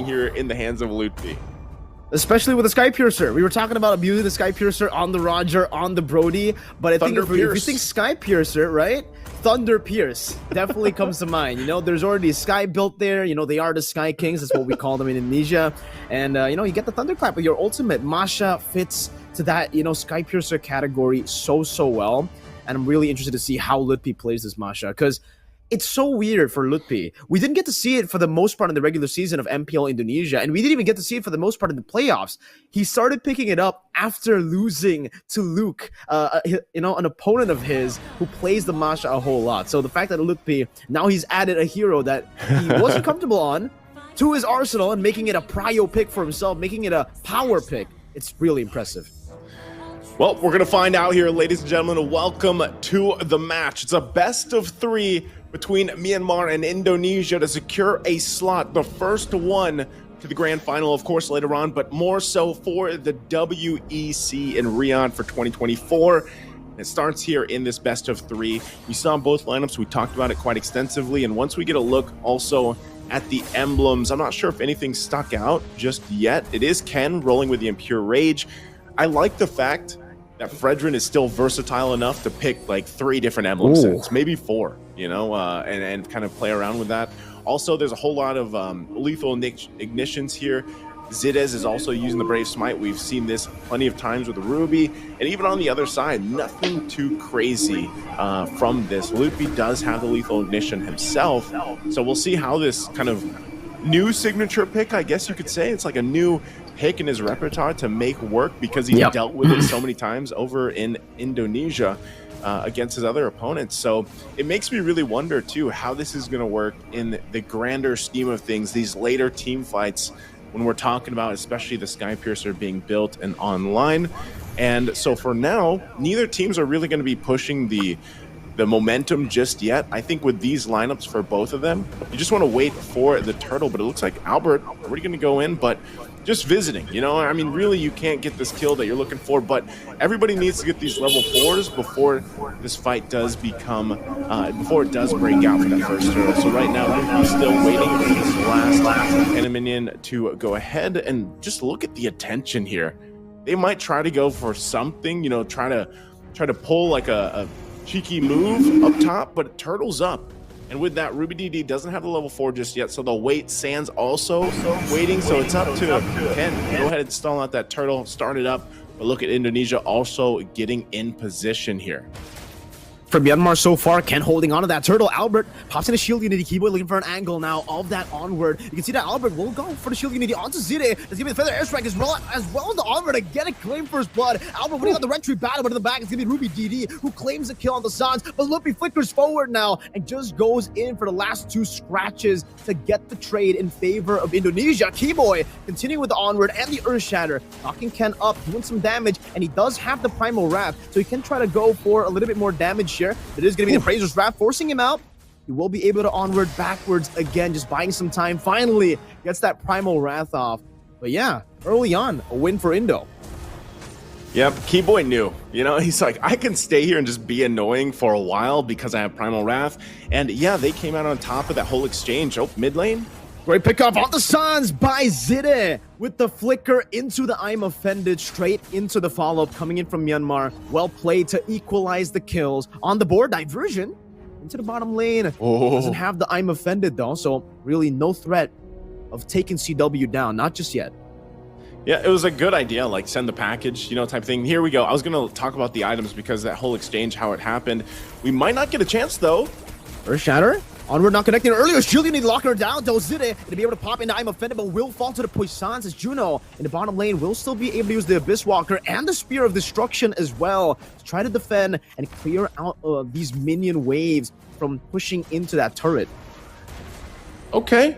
here in the hands of Lutfi. Especially with the Sky Piercer. We were talking about abusing the Sky Piercer on the Roger, on the Brody, but I think if you think Sky Piercer, right? Thunder Pierce definitely comes to mind. You know, there's already a Sky built there. You know, they are the Sky Kings. That's what we call them in Indonesia. And, you know, you get the Thunderclap with your ultimate. Masha fits to that, you know, Sky Piercer category so well. And I'm really interested to see how Lutfi plays this Masha, because it's so weird for Lutfi. We didn't get to see it for the most part in the regular season of MPL Indonesia, and we didn't even get to see it for the most part in the playoffs. He started picking it up after losing to Luke, you know, an opponent of his who plays the Masha a whole lot. So the fact that Lutfi, now he's added a hero that he wasn't comfortable on to his arsenal and making it a prio pick for himself, making it a power pick, it's really impressive. Well, we're going to find out here, ladies and gentlemen. Welcome to the match. It's a best of 3 between Myanmar and Indonesia to secure a slot, the first one to the grand final, of course, later on, but more so for the WEC in Riyadh for 2024. It starts here in this best of 3. We saw both lineups. We talked about it quite extensively. And once we get a look also at the emblems, I'm not sure if anything stuck out just yet. It is Ken rolling with the Impure Rage. I like the fact that Fredrin is still versatile enough to pick like 3 different emblem sets, maybe 4, you know, and kind of play around with that. Also, there's a whole lot of lethal ignitions here. Zidez is also using the Brave Smite. We've seen this plenty of times with the Ruby, and even on the other side, nothing too crazy from this. Lutfi does have the lethal ignition himself, so we'll see how this kind of new signature pick, I guess you could say, it's like a new pick in his repertoire to make work, because he's dealt with it so many times over in Indonesia against his other opponents. So it makes me really wonder too how this is going to work in the grander scheme of things, these later team fights, when we're talking about especially the Sky Piercer being built and online. And so for now, neither teams are really going to be pushing the momentum just yet. I think with these lineups for both of them, you just want to wait for the turtle. But it looks like Albert already going to go in, but just visiting, you know. I mean, really, you can't get this kill that you're looking for, but everybody needs to get these level 4s before this fight does become, before it does break out for that first turtle. So right now, we're still waiting for this last enemy minion to go ahead, and just look at the attention here. They might try to go for something, you know, try to pull like a cheeky move up top, but turtle's up. And with that, Ruby DD doesn't have the level 4 just yet, so they'll wait. Sans also waiting, so it's up to Ken. Go ahead and stall out that turtle, start it up. But look at Indonesia also getting in position here. From Myanmar so far, Ken holding on to that turtle. Albert pops in a shield unity. Keyboy looking for an angle now of that onward. You can see that Albert will go for the shield unity onto Zide. Let's give me the feather airstrike as well as the onward to get a claim for his blood. Albert winning on the retry battle, but in the back it's gonna be Ruby DD who claims the kill on the Sans. But Lutfi flickers forward now and just goes in for the last 2 scratches to get the trade in favor of Indonesia. Keyboy continuing with the onward and the Earth Shatter, knocking Ken up, doing some damage, and he does have the Primal Wrath, so he can try to go for a little bit more damage here. It is going to be the Appraiser's Wrath forcing him out. He will be able to onward backwards again, just buying some time. Finally gets that Primal Wrath off. But yeah, early on, a win for Indo. Yep, Keyboy knew. You know, he's like, I can stay here and just be annoying for a while because I have Primal Wrath. And yeah, they came out on top of that whole exchange. Oh, mid lane. Great pickoff on the Sans by Zide with the flicker into the I'm Offended, straight into the follow-up coming in from Myanmar. Well played to equalize the kills. On the board, diversion into the bottom lane. Doesn't have the I'm Offended though, so really no threat of taking CW down, not just yet. Yeah, it was a good idea, like send the package, you know, type thing. Here we go. I was going to talk about the items because that whole exchange, how it happened. We might not get a chance though. Earth Shatter. Onward not connecting earlier. Shielding need to lock her down. Dozide to be able to pop into I'm Offended, but will fall to the Poissons as Juno in the bottom lane will still be able to use the Abyss Walker and the Spear of Destruction as well to try to defend and clear out these minion waves from pushing into that turret. Okay.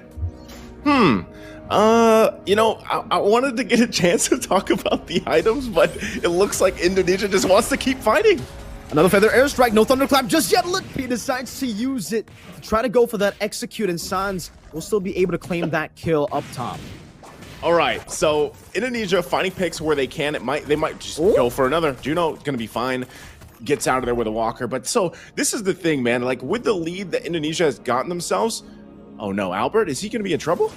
You know, I wanted to get a chance to talk about the items, but it looks like Indonesia just wants to keep fighting. Another feather airstrike, no thunderclap just yet. Lutfi decides to use it to try to go for that execute, and Sans will still be able to claim that kill up top. All right, so Indonesia finding picks where they can. They might just go for another. Juno gonna be fine. Gets out of there with a walker. But so this is the thing, man. Like with the lead that Indonesia has gotten themselves. Oh no, Albert, is he gonna be in trouble?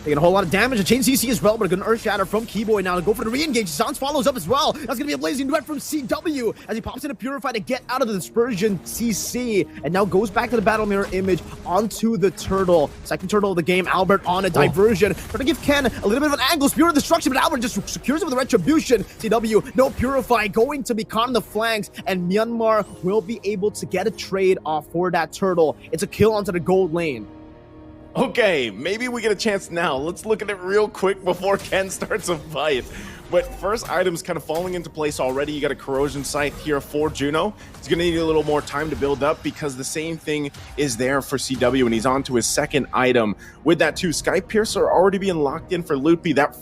taking a whole lot of damage. A chain CC as well, but a good Earth Shatter from Keyboy now to go for the re-engage. Sans follows up as well. That's going to be a blazing duet from CW as he pops into Purify to get out of the Dispersion CC, and now goes back to the Battle Mirror image onto the turtle. Second turtle of the game, Albert on a diversion. Trying to give Ken a little bit of an angle. Spirit of Destruction, but Albert just secures it with a Retribution. CW, no Purify, going to be caught on the flanks, and Myanmar will be able to get a trade off for that turtle. It's a kill onto the gold lane. Okay, maybe we get a chance now. Let's look at it real quick before Ken starts a fight. But first item's kind of falling into place already. You got a Corrosion Scythe here for Juno. He's going to need a little more time to build up because the same thing is there for CW, and he's on to his second item. With that too, Sky Piercer already being locked in for Loopy. That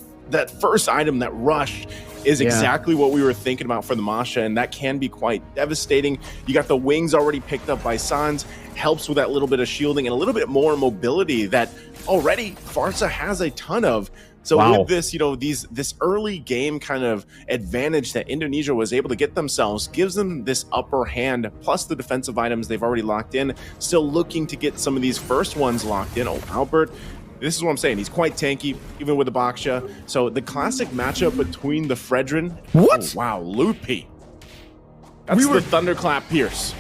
first item, that rush, is exactly what we were thinking about for the Masha, and that can be quite devastating. You got the wings already picked up by Sans, helps with that little bit of shielding and a little bit more mobility that already Farsa has a ton of. So with this, you know, this early game kind of advantage that Indonesia was able to get themselves gives them this upper hand, plus the defensive items they've already locked in. Still looking to get some of these first ones locked in. Oh, Albert, this is what I'm saying. He's quite tanky, even with the Baksha. So the classic matchup between the Fredrin. What? Oh, wow, Loopy. That's the Thunderclap Pierce.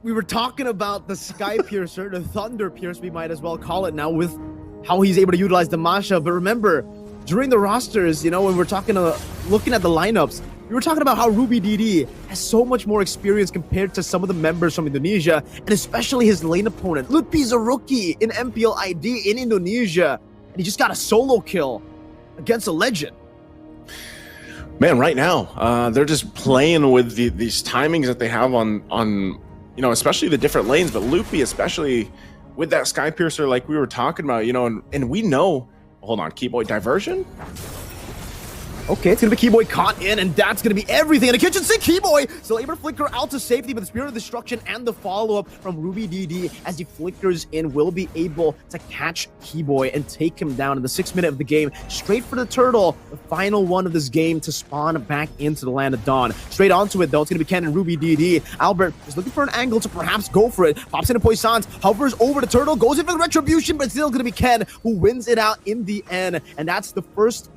We were talking about the Sky Piercer, the Thunder Pierce, we might as well call it now, with how he's able to utilize the Masha. But remember, during the rosters, you know, when we're talking, looking at the lineups, we were talking about how Ruby DD has so much more experience compared to some of the members from Indonesia, and especially his lane opponent. Lutfi's a rookie in MPL ID in Indonesia, and he just got a solo kill against a legend. Man, right now, they're just playing with these timings that they have on you know, especially the different lanes, but Loopy especially with that Sky Piercer like we were talking about, you know, and we know, hold on, Keyboy diversion? Okay, it's gonna be Keyboy caught in, and that's gonna be everything in the kitchen sink. Keyboy still able to flicker out to safety, but the Spirit of Destruction and the follow-up from Ruby DD as he flickers in will be able to catch Keyboy and take him down in the 6th minute of the game. Straight for the turtle, the final one of this game to spawn back into the Land of Dawn. Straight onto it though, it's gonna be Ken and Ruby DD. Albert is looking for an angle to perhaps go for it. Pops into Poissons, hovers over the turtle, goes in for the Retribution, but it's still gonna be Ken who wins it out in the end. And that's the first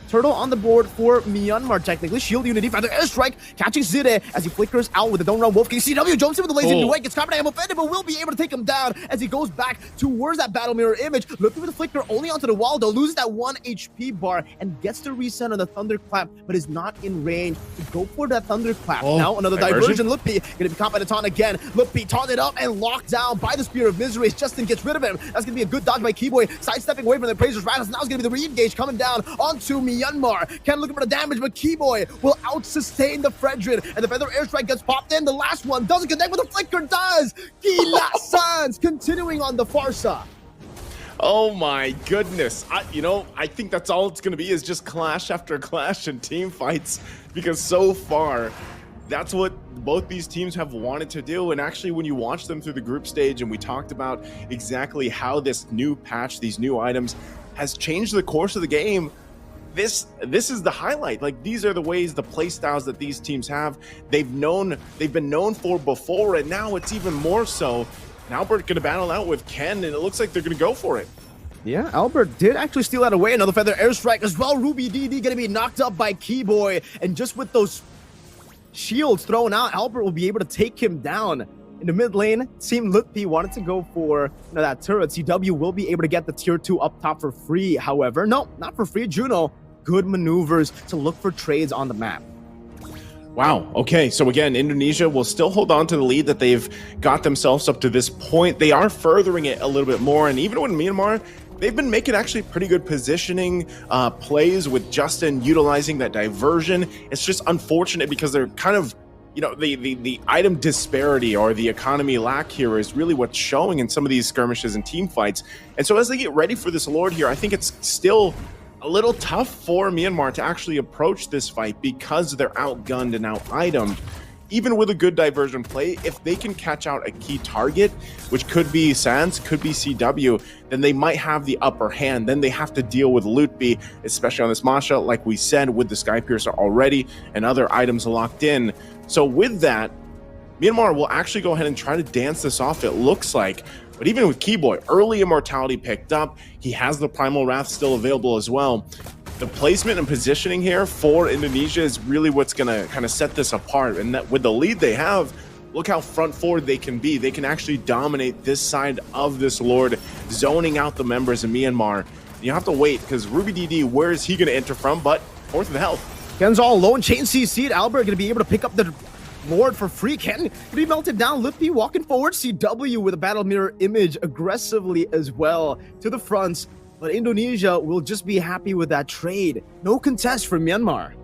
turtle on the board for Myanmar, technically. Shield Unity, Feather Airstrike, catching Zide as he flickers out with the Don't Run Wolf King. CW jumps in with the lazy duet, gets caught by Ammo offended, but will be able to take him down as he goes back towards that Battle Mirror image. Looking for the flicker only onto the wall, though, loses that 1 HP bar and gets the reset on the Thunderclap, but is not in range to go for that Thunderclap. Now another diversion. Lupi gonna be caught by the taunt again. Lupi taunted up and locked down by the Spear of Misery. Justin gets rid of him. That's gonna be a good dodge by Keyboy, sidestepping away from the Appraiser's Rattles. Now it's gonna be the re-engage coming down onto Myanmar. Ken looking for the damage, but Keyboy will out-sustain the Fredrin, and the Feather Airstrike gets popped in. The last one doesn't connect, but the flicker does! Gila Sans continuing on the Farsa. Oh my goodness. I think that's all it's going to be, is just clash after clash and team fights, because so far that's what both these teams have wanted to do. And actually, when you watch them through the group stage, and we talked about exactly how this new patch, these new items, has changed the course of the game, this is the highlight. Like, these are the ways, the play styles that these teams have. They've been known for before, and now it's even more so. And Albert gonna battle out with Ken, and it looks like they're gonna go for it. Yeah, Albert did actually steal that away. Another Feather Airstrike as well. Ruby DD gonna be knocked up by Keyboy, and just with those shields thrown out, Albert will be able to take him down. In the mid lane, Team Lutfi wanted to go for that turret. CW will be able to get the tier 2 up top for free. However, no, not for free. Juno, good maneuvers to look for trades on the map. Wow. Okay. So again, Indonesia will still hold on to the lead that they've got themselves up to this point. They are furthering it a little bit more. And even when Myanmar, they've been making actually pretty good positioning plays with Justin utilizing that diversion. It's just unfortunate because they're kind of, you know, the item disparity or the economy lack here is really what's showing in some of these skirmishes and team fights. And so as they get ready for this Lord here, I think it's still a little tough for Myanmar to actually approach this fight because they're outgunned and out-itemed. Even with a good diversion play, if they can catch out a key target, which could be Sans, could be CW, then they might have the upper hand. Then they have to deal with Lutfi, especially on this Masha, like we said, with the Sky Piercer already and other items locked in. So with that, Myanmar will actually go ahead and try to dance this off, it looks like. But even with Keyboy, early immortality picked up. He has the Primal Wrath still available as well. The placement and positioning here for Indonesia is really what's going to kind of set this apart. And that with the lead they have, look how front forward they can be. They can actually dominate this side of this Lord, zoning out the members of Myanmar. You have to wait, because rubydd, where is he going to enter from? But 4th of health. Ken's all alone. Chain CC'd. Albert going to be able to pick up the Lord for free. Ken be melted down. Lippy walking forward. CW with a battle mirror image aggressively as well to the fronts. But Indonesia will just be happy with that trade. No contest for Myanmar.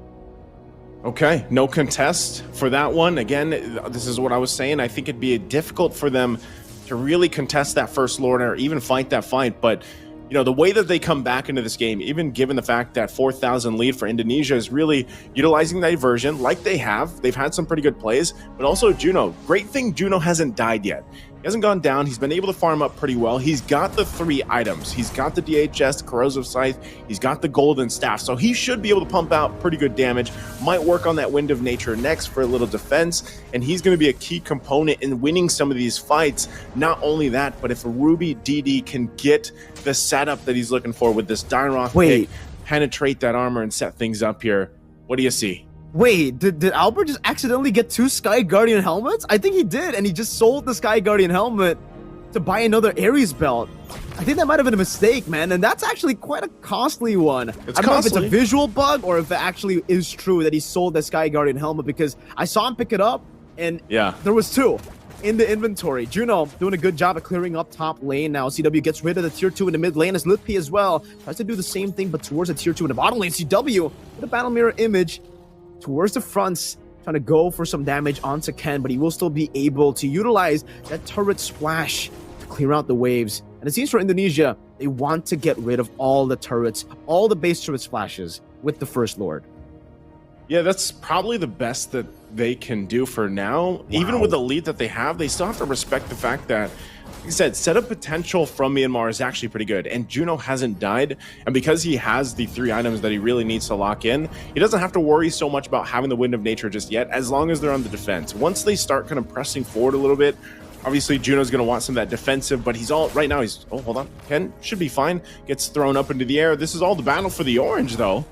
Okay, no contest for that one. Again, this is what I was saying. I think it'd be difficult for them to really contest that first Lord or even fight that fight. But you know, the way that they come back into this game, even given the fact that 4,000 lead for Indonesia, is really utilizing diversion like they have. They've had some pretty good plays, but also Juno. Great thing, Juno hasn't died yet. He hasn't gone down. He's been able to farm up pretty well. He's got the 3 items. He's got the DHS, the Corrosive Scythe. He's got the Golden Staff. So he should be able to pump out pretty good damage. Might work on that Wind of Nature next for a little defense. And he's going to be a key component in winning some of these fights. Not only that, but if rubydd can get the setup that he's looking for with this Dairoth pick, penetrate that armor and set things up here, what do you see? Wait, did Albert just accidentally get 2 Sky Guardian helmets? I think he did, and he just sold the Sky Guardian helmet to buy another Ares belt. I think that might have been a mistake, man, and that's actually quite a costly one. I don't know if it's a visual bug or if it actually is true that he sold the Sky Guardian helmet, because I saw him pick it up, and there was 2 in the inventory. Juno doing a good job at clearing up top lane now. CW gets rid of the tier 2 in the mid lane as Litpi as well tries to do the same thing, but towards the tier 2 in the bottom lane. CW with a battle mirror image towards the fronts, trying to go for some damage onto Ken, but he will still be able to utilize that turret splash to clear out the waves. And it seems for Indonesia, they want to get rid of all the turrets, all the base turret splashes with the First Lord. Yeah, that's probably the best that they can do for now. Even with the lead that they have, they still have to respect the fact that, like I said, setup potential from Myanmar is actually pretty good, and Juno hasn't died, and because he has the 3 items that he really needs to lock in, he doesn't have to worry so much about having the Wind of Nature just yet, as long as they're on the defense. Once they start kind of pressing forward a little bit, obviously Juno's going to want some of that defensive, but he's all, right now he's, oh, hold on, Ken should be fine, gets thrown up into the air. This is all the battle for the orange, though.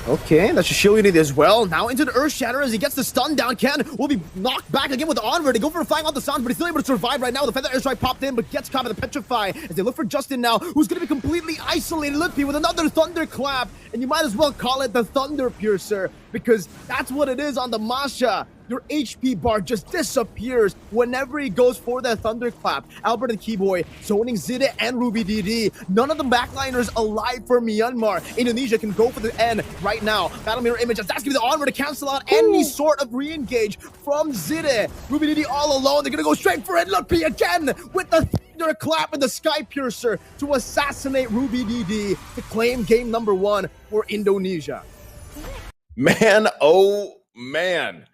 Okay, that's just shield unity as well. Now into the Earth Shatter as he gets the stun down. Ken will be knocked back again with the Onward. They go for a flying on the sound, but he's still able to survive right now. The Feather Airstrike popped in, but gets caught by the Petrify as they look for Justin now, who's going to be completely isolated. Lippy with another Thunderclap, and you might as well call it the Thunder Piercer, because that's what it is on the Masha. Your HP bar just disappears whenever he goes for that Thunderclap. Albert and Keyboy zoning Zide and rubydd. None of the backliners alive for Myanmar. Indonesia can go for the end right now. Battle Mirror Image, that's giving the Onward to cancel out any sort of re-engage from Zide. rubydd all alone. They're going to go straight for it. Luppy again with the Thunderclap and the Sky Piercer to assassinate rubydd to claim game number 1 for Indonesia. Man, oh man.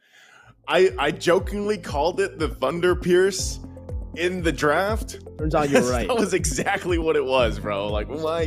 I jokingly called it the Thunder Pierce in the draft. Turns out you're right. That was exactly what it was, bro. Like, my